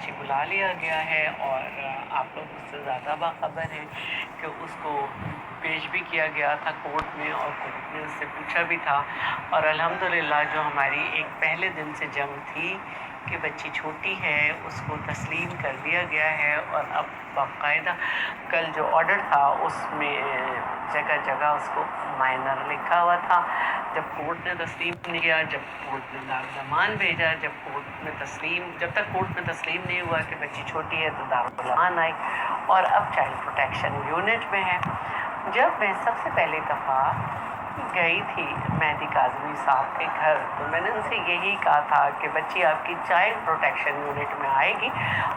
कराची बुला लिया गया है और आप लोग उससे ज़्यादा बाखबर हैं कि उसको पेश भी किया गया था कोर्ट में और कोर्ट ने उससे पूछा भी था। और अल्हम्दुलिल्लाह जो हमारी एक पहले दिन से जंग थी कि बच्ची छोटी है उसको तस्लीम कर दिया गया है। और अब बाकायदा कल जो ऑर्डर था उसमें जगह जगह उसको माइनर लिखा हुआ था। जब कोर्ट ने तस्लीम नहीं किया, जब कोर्ट ने दारुल-अमान भेजा, जब तक कोर्ट में तस्लीम नहीं हुआ कि बच्ची छोटी है तो दारुल-अमान आई और अब चाइल्ड प्रोटेक्शन यूनिट में है। जब मैं सबसे पहली दफ़ा गई थी मेहदी काज़मी साहब के घर तो मैंने उनसे यही कहा था कि बच्ची आपकी चाइल्ड प्रोटेक्शन यूनिट में आएगी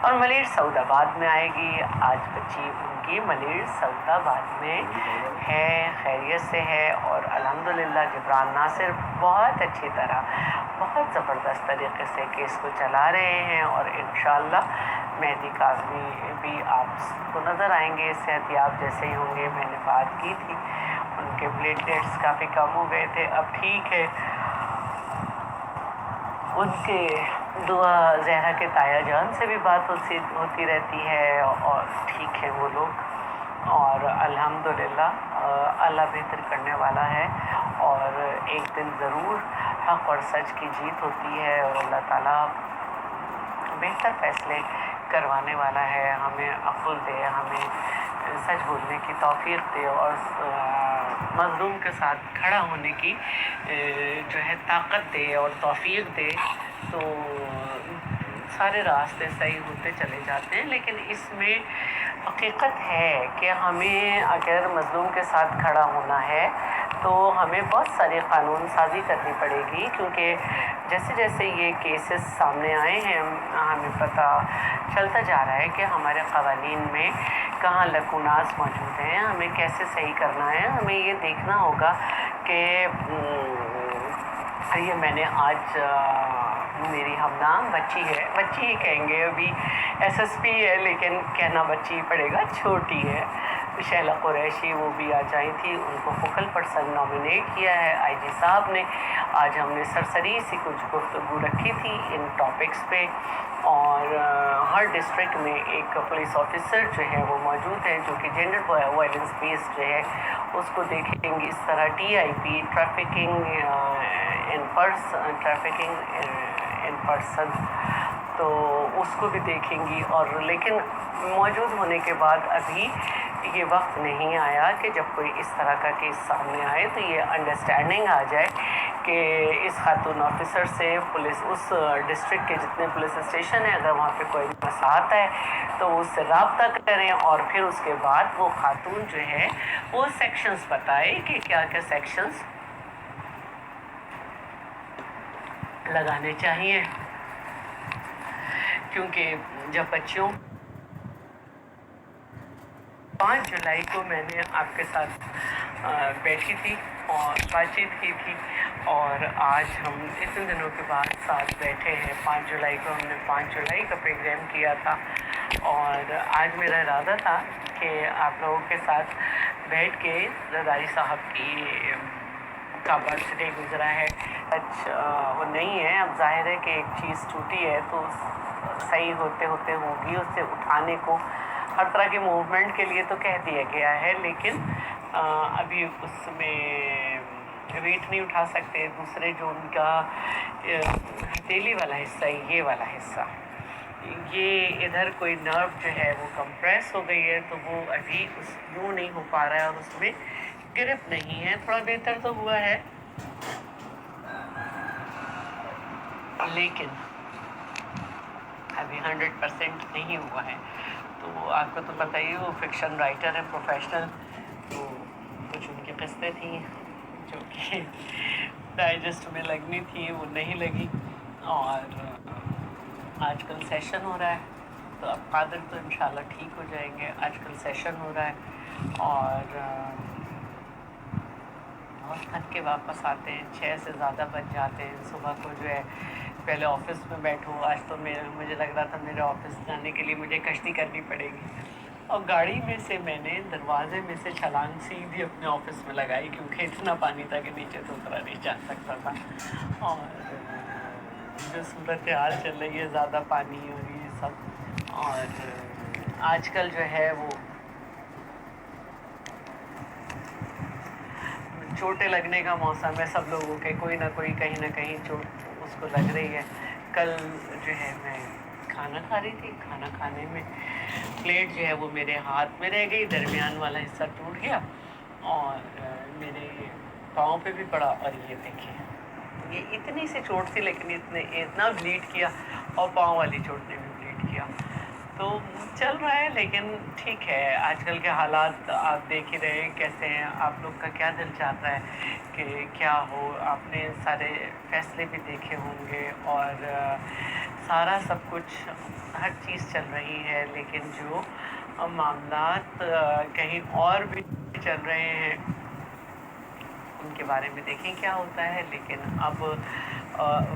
और मलिर सऊदाबाद में आएगी। आज बच्ची उनकी मलिर सऊदाबाद में है, खैरियत से है और अल्हम्दुलिल्लाह जिब्रान नासिर बहुत अच्छी तरह बहुत ज़बरदस्त तरीके से केस को चला रहे हैं और इंशाअल्लाह मेहदी काज़मी भी आपको नज़र आएंगे, सेहतियाब जैसे ही होंगे। मैंने बात की थी, उनके प्लेटलेट्स काफ़ी कम हो गए थे, अब ठीक है। उनके दुआ जहरा के ताया जान से भी बात होती रहती है और ठीक है वो लोग और अल्हम्दुलिल्लाह अल्लाह बेहतर करने वाला है और एक दिन ज़रूर हक़ और सच की जीत होती है और अल्लाह ताला बेहतर फ़ैसले करवाने वाला है। हमें अक़ल दे, हमें सच बोलने की तौफ़ीक़ दे और मज़लूम के साथ खड़ा होने की जो है ताकत दे और तौफ़ीक़ दे तो सारे रास्ते सही होते चले जाते हैं। लेकिन इसमें हकीकत है कि हमें अगर मज़लूम के साथ खड़ा होना है तो हमें बहुत सारी कानून साज़ी करनी पड़ेगी क्योंकि जैसे जैसे ये केसेस सामने आए हैं हमें पता चलता जा रहा है कि हमारे क़वानीन में कहाँ लकूनास मौजूद हैं, हमें कैसे सही करना है। हमें ये देखना होगा कि ये मैंने आज मेरी हमनाम बच्ची ही कहेंगे, अभी SSP है लेकिन कहना बच्ची पड़ेगा, छोटी है, शैला कुरैशी, वो भी आज आई थी। उनको फोकल पर्सन नॉमिनेट किया है IG साहब ने। आज हमने सरसरी सी कुछ गुफ्तगू रखी थी इन टॉपिक्स पे और हर डिस्ट्रिक्ट में एक पुलिस ऑफिसर जो है वो मौजूद है जो कि जेंडर वायलेंस बेस्ड जो है उसको देखेंगे। इस तरह TIP ट्रैफिकिंग इन पर्सन तो उसको भी देखेंगी और लेकिन मौजूद होने के बाद अभी ये वक्त नहीं आया कि जब कोई इस तरह का केस सामने आए तो ये अंडरस्टैंडिंग आ जाए कि इस खातून ऑफिसर से पुलिस उस डिस्ट्रिक्ट के जितने पुलिस स्टेशन है अगर वहाँ पे कोई मसला आता है तो उससे रब्ता करें और फिर उसके बाद वो खातून जो है वो सेक्शंस बताए कि क्या क्या सेक्शंस लगाने चाहिए। क्योंकि जब बच्चियों 5 जुलाई को मैंने आपके साथ बैठी थी और बातचीत की थी और आज हम इतने दिनों के बाद साथ बैठे हैं। 5 जुलाई को हमने 5 जुलाई का प्रोग्राम किया था और आज मेरा इरादा था कि आप लोगों के साथ बैठ के जरदारी साहब का बर्थडे गुजरा है, वो नहीं है। अब जाहिर है कि एक चीज़ टूटी है तो सही होते होते होगी, उससे उठाने को हर तरह के मूवमेंट के लिए तो कह दिया गया है लेकिन अभी उसमें वेट नहीं उठा सकते। दूसरे जो उनका हथेली वाला हिस्सा है, ये वाला हिस्सा, ये इधर कोई नर्व जो है वो कंप्रेस हो गई है तो वो अभी उस यूँ नहीं हो पा रहा है और उसमें ग्रिप नहीं है। थोड़ा बेहतर तो हुआ है लेकिन अभी 100% नहीं हुआ है। तो आपको तो पता ही, वो फिक्शन राइटर है प्रोफेशनल, तो कुछ उनकी किस्तें थी जो कि डाइजेस्ट में लगनी थी वो नहीं लगी और आजकल सेशन हो रहा है तो अब कादर तो इंशाल्लाह ठीक हो जाएंगे। आजकल सेशन हो रहा है और बहुत थक के वापस आते हैं, 6 से ज़्यादा बज जाते हैं। सुबह को जो है पहले ऑफ़िस में बैठूँ, आज तो मुझे लग रहा था मेरे ऑफ़िस जाने के लिए मुझे कश्ती करनी पड़ेगी और गाड़ी में से मैंने दरवाजे में से छलांग सीधी अपने ऑफ़िस में लगाई क्योंकि इतना पानी था कि नीचे तो उतरा नहीं जा सकता था। और जो सूरत हाल चल रही है, ज़्यादा पानी हो रही है, सब। और आजकल जो है वो चोटें लगने का मौसम है सब लोगों के, कोई ना कोई कहीं ना कहीं चोट उसको लग रही है। कल जो है मैं खाना खा रही थी, खाना खाने में प्लेट जो है वो मेरे हाथ में रह गई, दरमियान वाला हिस्सा टूट गया और मेरे पाँव पे भी पड़ा। और ये देखिए, ये इतनी सी चोट थी लेकिन इतना ब्लीड किया, और पाँव वाली चोट ने भी ब्लीड किया। तो चल रहा है, लेकिन ठीक है। आजकल के हालात आप देख ही रहे हैं कैसे हैं। आप लोग का क्या दिल चाहता है कि क्या हो। आपने सारे फैसले भी देखे होंगे और सारा सब कुछ, हर चीज़ चल रही है, लेकिन जो मामलात कहीं और भी चल रहे हैं उनके बारे में देखें क्या होता है। लेकिन अब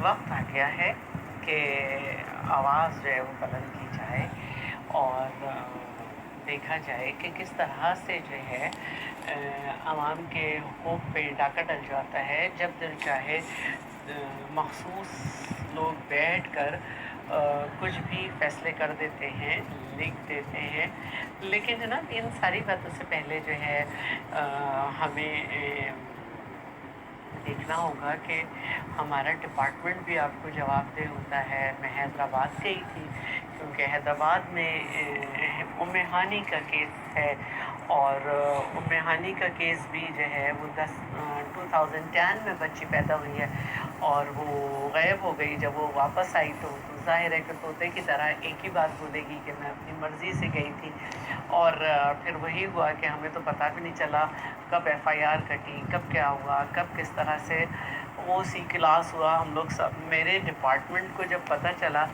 वक्त आ गया है कि आवाज़ जो है वो बुलंद की जाए और देखा जाए कि किस तरह से जो है आवाम के हुकूक पे डाका डल जाता है। जब दिल चाहे मखसूस लोग बैठ कर कुछ भी फैसले कर देते हैं, लिख देते हैं। लेकिन जनाब इन सारी बातों से पहले जो है हमें देखना होगा कि हमारा डिपार्टमेंट भी आपको जवाबदेह होता है। मैं हैदराबाद गई थी क्योंकि हैदराबाद में उम्मे हानी का केस है और उम्मे हानी का केस भी जो है वो 2010 में बच्ची पैदा हुई है और वो गायब हो गई। जब वो वापस आई तो ज़ाहिर है कि तोते की तरह एक ही बात बोलेगी कि मैं अपनी मर्ज़ी से गई थी। और फिर वही हुआ कि हमें तो पता भी नहीं चला कब एफआईआर कटी, कब क्या हुआ, कब किस तरह से वो सी क्लास हुआ। हम लोग सब, मेरे डिपार्टमेंट को जब पता चला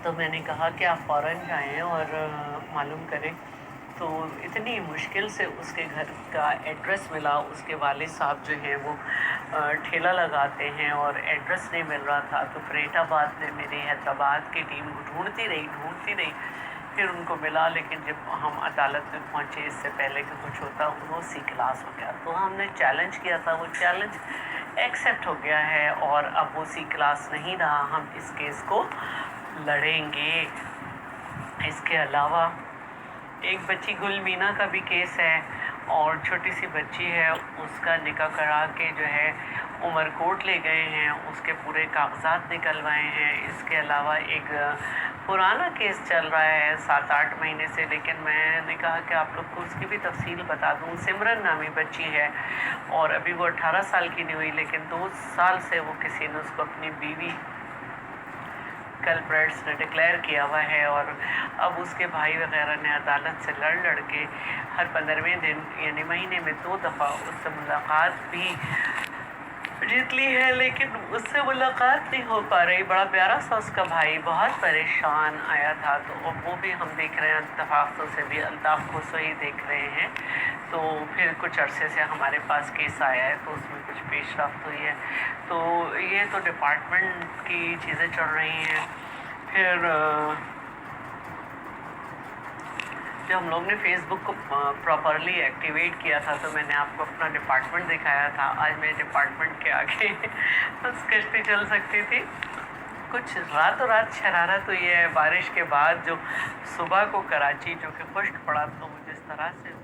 तो मैंने कहा कि आप फ़ौरन जाएं और मालूम करें। तो इतनी मुश्किल से उसके घर का एड्रेस मिला। उसके वालिद साहब जो हैं वो ठेला लगाते हैं और एड्रेस नहीं मिल रहा था। तो फरीदाबाद में मेरी हैदराबाद की टीम ढूंढती रही, फिर उनको मिला। लेकिन जब हम अदालत में पहुंचे इससे पहले कि कुछ होता, वो सी क्लास हो गया। तो हमने चैलेंज किया था, वो चैलेंज एक्सेप्ट हो गया है और अब वो सी क्लास नहीं रहा। हम इस केस को लड़ेंगे। इसके अलावा एक बच्ची गुल मीना का भी केस है और छोटी सी बच्ची है, उसका निकाह करा के जो है उमरकोट ले गए हैं, उसके पूरे कागजात निकलवाए हैं। इसके अलावा एक पुराना केस चल रहा है 7-8 महीने से, लेकिन मैंने कहा कि आप लोग को उसकी भी तफसील बता दूं। सिमरन नामी बच्ची है और अभी वो 18 साल की नहीं हुई, लेकिन 2 साल से वो किसी ने उसको अपनी बीवी कल्प्रेट्स ने डिक्लेयर किया हुआ है। और अब उसके भाई वगैरह ने अदालत से लड़ के हर 15वें दिन यानी महीने में 2 दफ़ा उससे मुलाकात भी जीत ली है, लेकिन उससे मुलाकात नहीं हो पा रही। बड़ा प्यारा सा उसका भाई, बहुत परेशान आया था। तो वो भी हम देख रहे हैं, इत्तफाक़ों से भी अल्ताफ़ को सही देख रहे हैं। तो फिर कुछ अरसे से हमारे पास केस आया है तो उसमें कुछ पेशरफ्त हुई है। तो ये तो डिपार्टमेंट की चीज़ें चल रही हैं। फिर जब हम लोग ने फेसबुक को प्रॉपरली एक्टिवेट किया था तो मैंने आपको अपना डिपार्टमेंट दिखाया था। आज मेरे डिपार्टमेंट के आगे बस कश्ती चल सकती थी। कुछ रातों रात शरारत हुई है बारिश के बाद। जो सुबह को कराची जो कि खुश्क पड़ा, तो जिस तरह से